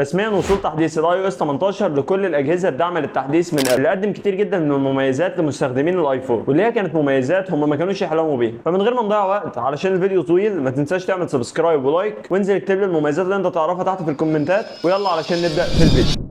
رسميا وصول تحديث الاي او اس 18 لكل الاجهزه الداعمه للتحديث من اللي قدم كتير جدا من المميزات لمستخدمين الايفون، واللي هي كانت مميزات هم ما كانوش يحلموا بيها. فمن غير ما نضيع وقت علشان الفيديو طويل، ما تنساش تعمل سبسكرايب ولايك، وانزل اكتب لي المميزات اللي انت تعرفها تحت في الكومنتات، ويلا علشان نبدا في الفيديو.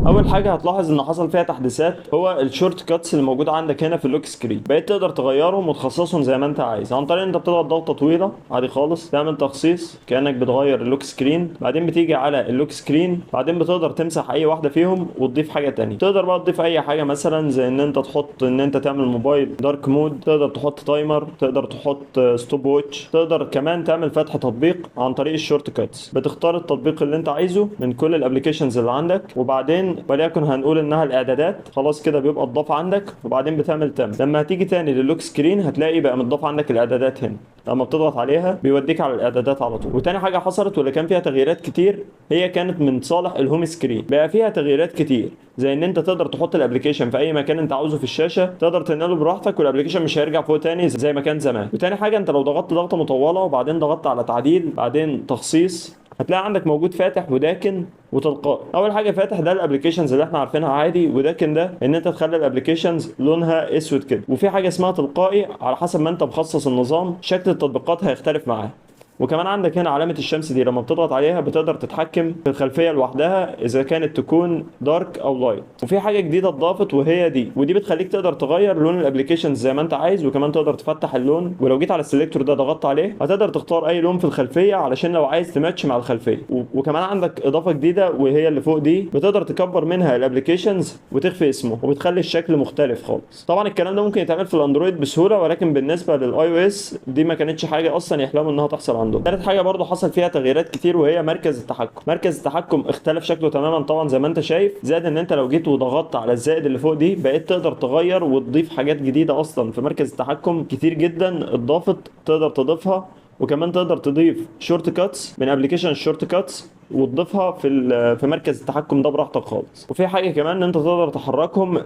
اول حاجه هتلاحظ ان حصل فيها تحديثات هو الشورت كاتس اللي موجود عندك هنا في اللوك سكرين. بقيت تقدر تغيرهم وتخصصهم زي ما انت عايز عن طريق ان انت بتضغط ضغطه طويله عادي خالص، تعمل تخصيص كانك بتغير اللوك سكرين، بعدين بتيجي على اللوك سكرين، بعدين بتقدر تمسح اي واحده فيهم وتضيف حاجه ثانيه. تقدر بقى تضيف اي حاجه مثلا زي ان انت تحط ان انت تعمل موبايل دارك مود، تقدر تحط تايمر، تقدر تحط ستوب ووتش، تقدر كمان تعمل فتح تطبيق عن طريق الشورت كاتس. بتختار التطبيق اللي انت عايزه من كل الابلكيشنز اللي عندك، وبعدين وليكن هنقول انها الاعدادات، خلاص كده بيبقى اتضاف عندك، وبعدين بتعمل تم. لما هتيجي تاني للوك سكرين هتلاقي بقى متضاف عندك الاعدادات هنا، لما بتضغط عليها بيوديك على الاعدادات على طول. وتاني حاجه حصلت واللي كان فيها تغييرات كتير هي كانت من صالح الهوم سكرين. بقى فيها تغييرات كتير زي ان انت تقدر تحط الابلكيشن في اي مكان انت عاوزه في الشاشه، تقدر تنقله براحتك والابلكيشن مش هيرجع فوق تاني زي ما كان زمان. وتاني حاجه انت لو ضغطت ضغطه مطوله وبعدين ضغطت على تعديل بعدين تخصيص، هتلاقي عندك موجود فاتح وداكن وتلقائي. اول حاجه فاتح ده الابلكيشنز اللي احنا عارفينها عادي، وداكن ده ان انت تخلي الابلكيشنز لونها اسود كده. وفي حاجه اسمها تلقائي، على حسب ما انت مخصص النظام شكل التطبيقات هيختلف معاه. وكمان عندك هنا علامة الشمس دي لما بتضغط عليها بتقدر تتحكم في الخلفية لوحدها إذا كانت تكون دارك أو لايت. وفي حاجة جديدة اتضافت وهي دي، ودي بتخليك تقدر تغير لون الابلكيشنز زي ما أنت عايز، وكمان تقدر تفتح اللون. ولو جيت على السلكتور ده ضغطت عليه هتقدر تختار أي لون في الخلفية علشان لو عايز تماتش مع الخلفية. وكمان عندك إضافة جديدة وهي اللي فوق دي، بتقدر تكبر منها الابلكيشنز وتخفي اسمه وبتخلي الشكل مختلف خالص. طبعا الكلام ده ممكن يتعمل في الاندرويد بسهولة، ولكن بالنسبة للاي او اس دي ما كانتش حاجة أصلا يحلموا إنها تحصل عندهم. ثالث حاجه برضو حصل فيها تغييرات كتير وهي مركز التحكم. مركز التحكم اختلف شكله تماما طبعا زي ما انت شايف، زائد ان انت لو جيت وضغطت على الزائد اللي فوق دي بقيت تقدر تغير وتضيف حاجات جديده. اصلا في مركز التحكم كتير جدا اتضافت تقدر تضيفها، وكمان تقدر تضيف شورت كاتس من ابلكيشن الشورت كاتس وتضيفها في مركز التحكم ده براحتك خالص. وفي حاجه كمان ان انت تقدر تحركهم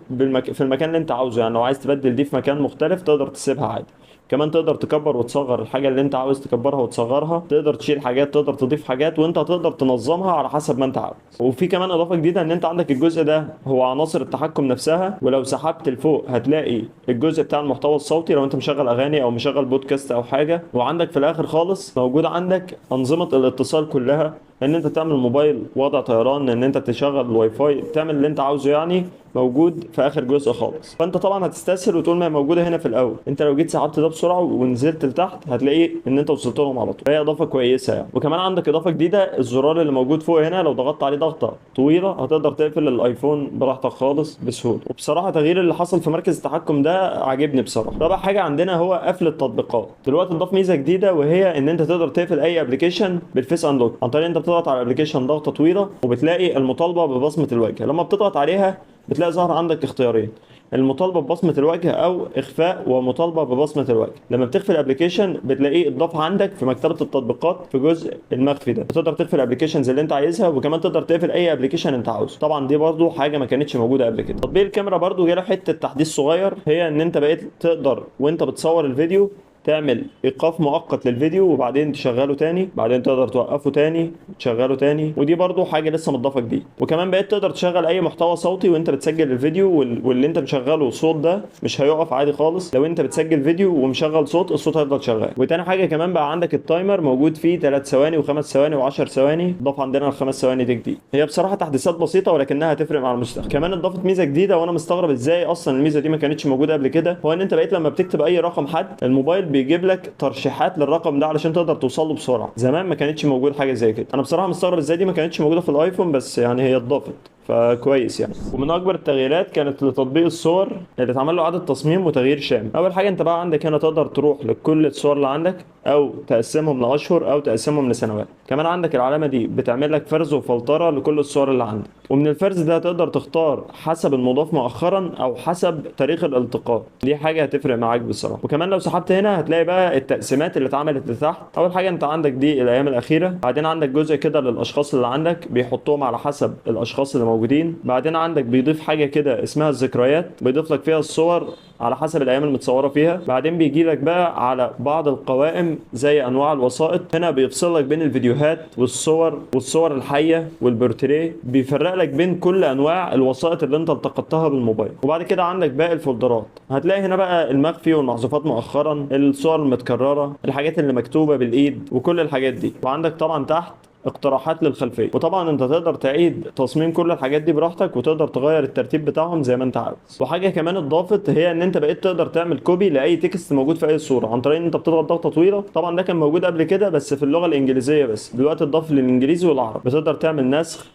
في المكان اللي انت عاوزه، يعني لو عايز تبدل دي في مكان مختلف تقدر تسيبها عادي. كمان تقدر تكبر وتصغر الحاجه اللي انت عاوز تكبرها وتصغرها، تقدر تشيل حاجات، تقدر تضيف حاجات، وانت تقدر تنظمها على حسب ما انت عاوز. وفي كمان اضافه جديده ان انت عندك الجزء ده هو عناصر التحكم نفسها، ولو سحبت لفوق هتلاقي الجزء بتاع المحتوى الصوتي لو انت مشغل اغاني او مشغل بودكاست او حاجه. وعندك في الاخر خالص موجود عندك انظمه الاتصال كلها، ان انت تعمل موبايل وضع طيران، ان انت تشغل الواي فاي، تعمل اللي انت عاوزه، يعني موجود في اخر جزء خالص. فانت طبعا هتستسهل وتقول ما هي موجوده هنا في الاول. انت لو جيت سحبت ده بسرعه ونزلت لتحت هتلاقيه ان انت وصلت لهم على طول. فهي اضافه كويسه يعني. وكمان عندك اضافه جديده، الزرار اللي موجود فوق هنا لو ضغطت عليه ضغطه طويله هتقدر تقفل الايفون براحتك خالص بسهوله. وبصراحه تغيير اللي حصل في مركز التحكم ده عاجبني بصراحه. رابع حاجه عندنا هو قفل التطبيقات. دلوقتي اضاف ميزه جديده وهي ان انت تقدر تقفل اي ابلكيشن بالفيس انلوك عن طريق انت بتضغط على الابلكيشن ضغطه طويله وبتلاقي المطالبه ببصمه الوجه. لما بتضغط عليها بتلاقي ظهر عندك اختيارين، المطالبه ببصمه الوجه او اخفاء ومطالبه ببصمه الوجه. لما بتخفي الابلكيشن بتلاقيه اتضاف عندك في مكتبه التطبيقات في جزء المخفي ده، بتقدر تخفي الابلكيشنز اللي انت عايزها، وكمان تقدر تقفل اي ابلكيشن انت عاوزه. طبعا دي برضو حاجه ما كانتش موجوده قبل كده. تطبيق الكاميرا برضو جاله حته تحديث صغير، هي ان انت بقيت تقدر وانت بتصور الفيديو تعمل ايقاف مؤقت للفيديو وبعدين تشغله تاني، بعدين تقدر توقفه تاني تشغله تاني. ودي برضو حاجه لسه مضافه جديد. وكمان بقيت تقدر تشغل اي محتوى صوتي وانت بتسجل الفيديو، واللي انت مشغله صوت ده مش هيقف عادي خالص. لو انت بتسجل فيديو ومشغل صوت الصوت هيفضل شغال. وتاني حاجه كمان بقى عندك التايمر موجود فيه 3 ثواني و5 ثواني و10 ثواني، ضاف عندنا الخمس ثواني دي جديد. هي بصراحه تحديثات بسيطه ولكنها هتفرق مع المستخدم. كمان اضافت ميزه جديده وانا مستغرب ازاي اصلا الميزه دي ما كانتش موجوده قبل كده، هو ان انت بقيت لما بتكتب اي رقم حد الموبايل بيجيب لك ترشيحات للرقم ده علشان تقدر توصل له بسرعه. زمان ما كانتش موجود حاجه زي كده. انا بصراحه مستغرب ازاي دي ما كانتش موجوده في الايفون، بس يعني هي اتضافت فكويس يعني. ومن اكبر التغييرات كانت لتطبيق الصور اللي اتعمل له اعاده تصميم وتغيير شامل. اول حاجه انت بقى عندك هنا تقدر تروح لكل الصور اللي عندك او تقسمهم لاشهر او تقسمهم لسنوات. كمان عندك العلامه دي بتعمل لك فرز وفلتره لكل الصور اللي عندك، ومن الفرز ده تقدر تختار حسب المضاف مؤخرا او حسب تاريخ الالتقاط. دي حاجه هتفرق معاك بصراحه. وكمان لو سحبت هنا هتلاقي بقى التقسيمات اللي اتعملت لتحت. اول حاجه انت عندك دي الايام الاخيره، بعدين عندك جزء كده للاشخاص اللي عندك بيحطوهم على حسب الاشخاص اللي موجودين. بعدين عندك بيضيف حاجه كده اسمها الذكريات، بيضيف لك فيها الصور على حسب الايام المتصوره فيها. بعدين بيجي لك بقى على بعض القوائم زي انواع الوسائط، هنا بيفصل لك بين الفيديوهات والصور الحيه والبورتريه، بيفرق لك بين كل انواع الوسائط اللي انت التقطتها بالموبايل. وبعد كده عندك باقي الفولدرات، هتلاقي هنا بقى المخفي والمحذوفات مؤخرا، الصور المتكرره، الحاجات اللي مكتوبه بالايد وكل الحاجات دي. وعندك طبعا تحت اقتراحات للخلفيه، وطبعا انت تقدر تعيد تصميم كل الحاجات دي براحتك، وتقدر تغير الترتيب بتاعهم زي ما انت عاوز. وحاجه كمان اتضافت هي ان انت بقيت تقدر تعمل كوبي لاي تكست موجود في اي صوره عن طريق ان انت بتضغط ضغطه طويله. طبعا ده كان موجود قبل كده بس في اللغه الانجليزيه بس، دلوقتي اتضاف للانجليزي والعربي، بتقدر تعمل نسخ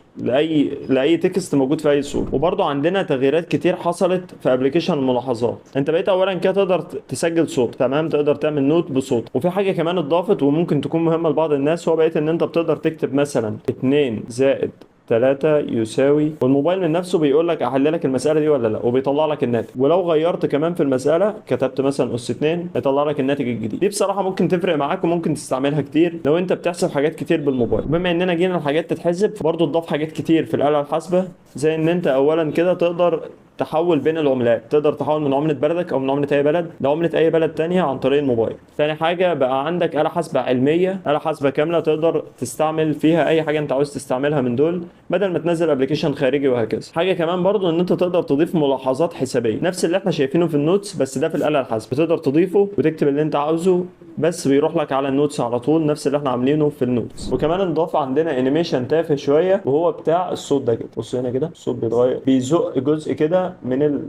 لاي تكست موجود في اي صوره. وبرده عندنا تغييرات كتير حصلت في ابلكيشن الملاحظات. انت بقيت اولا كده تقدر تسجل صوت، تمام، تقدر تعمل نوت بصوت. وفي حاجه كمان اتضافت وممكن تكون مهمه لبعض الناس، هو بقيت ان انت بتقدر تكتب مثلا 2 زائد 3 يساوي، والموبايل من نفسه بيقول لك احل لك المساله دي ولا لا، وبيطلع لك الناتج. ولو غيرت كمان في المساله كتبت مثلا اس 2 هيطلع لك الناتج الجديد. دي بصراحه ممكن تفرق معاك وممكن تستعملها كتير لو انت بتحسب حاجات كتير بالموبايل. بما اننا جينا الحاجات تتحسب، برضه اتضاف حاجات كتير في الاله الحاسبه، زي ان انت اولا كده تقدر تحول بين العملات، تقدر تحول من عملة بلدك او من عملة اي بلد لعملة اي بلد تانية عن طريق الموبايل. ثاني حاجة بقى عندك آلة حاسبة علمية، آلة حاسبة كاملة تقدر تستعمل فيها اي حاجة انت عاوز تستعملها من دول بدل ما تنزل ابلكيشن خارجي وهكذا. حاجة كمان برضو ان انت تقدر تضيف ملاحظات حسابية، نفس اللي احنا شايفينه في النوتس بس ده في الآلة الحاسبة، تقدر تضيفه وتكتب اللي انت عاوزه بس بيروح لك على النوتس على طول، نفس اللي احنا عاملينه في النوتس. وكمان انضاف عندنا انيميشن تافه شوية وهو بتاع الصوت ده كده، بص هنا كده الصوت بيتغير، بيزق جزء كده من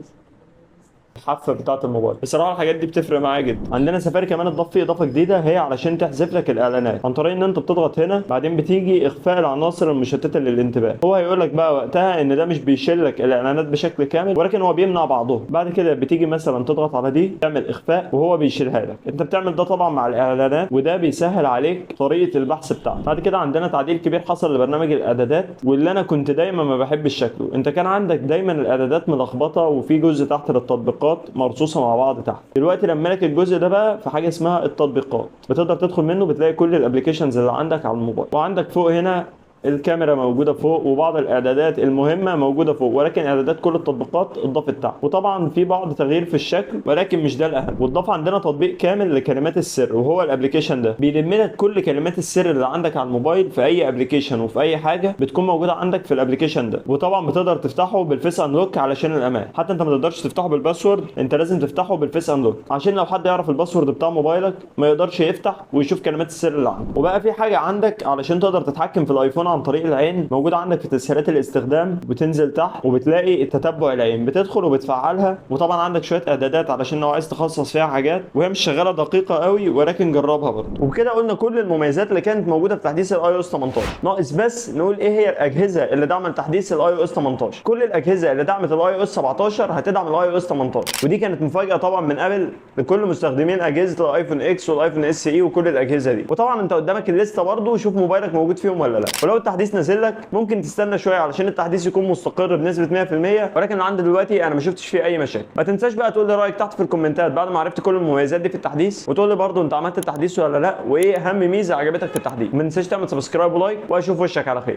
الحافه بتاعه الموبايل. بصراحه الحاجات دي بتفرق معايا جدا. عندنا سفاري كمان اتضاف فيه اضافه جديده، هي علشان تحذف لك الاعلانات عن طريق ان انت بتضغط هنا، بعدين بتيجي اخفاء العناصر المشتته للانتباه. هو هيقول لك بقى وقتها ان ده مش بيشيل لك الاعلانات بشكل كامل ولكن هو بيمنع بعضهم. بعد كده بتيجي مثلا تضغط على دي تعمل اخفاء وهو بيشيلها لك. انت بتعمل ده طبعا مع الاعلانات وده بيسهل عليك طريقه البحث بتاعك. بعد كده عندنا تعديل كبير حصل لبرنامج الاعدادات، واللي انا كنت دايما ما بحبش شكله. انت كان عندك دايما الاعدادات ملخبطه وفي جزء تحت للتطبيقات مرصوصه مع بعض تحت. دلوقتي لما لك الجزء ده بقى في حاجه اسمها التطبيقات، بتقدر تدخل منه بتلاقي كل الابلكيشنز اللي عندك على الموبايل. وعندك فوق هنا الكاميرا موجوده فوق وبعض الاعدادات المهمه موجوده فوق، ولكن اعدادات كل التطبيقات اتضافت تحت. وطبعا في بعض تغيير في الشكل ولكن مش ده الاهم. واتضاف عندنا تطبيق كامل لكلمات السر، وهو الابلكيشن ده بيلم لك كل كلمات السر اللي عندك على الموبايل في اي ابلكيشن وفي اي حاجه بتكون موجوده عندك في الابلكيشن ده. وطبعا بتقدر تفتحه بالفيس انلوك علشان الامان، حتى انت ما تقدرش تفتحه بالباسورد، انت لازم تفتحه بالفيس انلوك عشان لو حد يعرف الباسورد بتاع موبايلك ما يقدرش يفتح ويشوف كلمات السر اللي عندك. وبقى في حاجه عندك علشان تقدر تتحكم في الايفون عن طريق العين، موجوده عندك في تسهيلات الاستخدام، بتنزل تحت وبتلاقي التتبع العين، بتدخل وبتفعلها. وطبعا عندك شويه اعدادات علشان لو عايز تخصص فيها حاجات، وهي مش شغاله دقيقه قوي ولكن جربها برضه. وبكده قلنا كل المميزات اللي كانت موجوده في تحديث الاي او اس 18، ناقص بس نقول ايه هي الاجهزه اللي دعمت تحديث الاي او اس 18. كل الاجهزه اللي دعمت الاي او اس 17 هتدعم الاي او اس 18، ودي كانت مفاجاه طبعا من ابل لكل مستخدمين اجهزه الايفون اكس والايفون اس اي وكل الاجهزه دي. وطبعا انت قدامك الليسته برضه، شوف موبايلك موجود فيهم ولا لا. ولو التحديث نزل لك ممكن تستنى شويه علشان التحديث يكون مستقر بنسبه 100%، ولكن عند دلوقتي انا ما شفتش فيه اي مشاكل. ما تنساش بقى تقول لي رايك تحت في الكومنتات بعد ما عرفت كل المميزات دي في التحديث، وتقول لي برضه انت عملت التحديث ولا لا، وايه اهم ميزه عجبتك في التحديث. ما تنساش تعمل سبسكرايب ولايك، واشوف وشك على خير.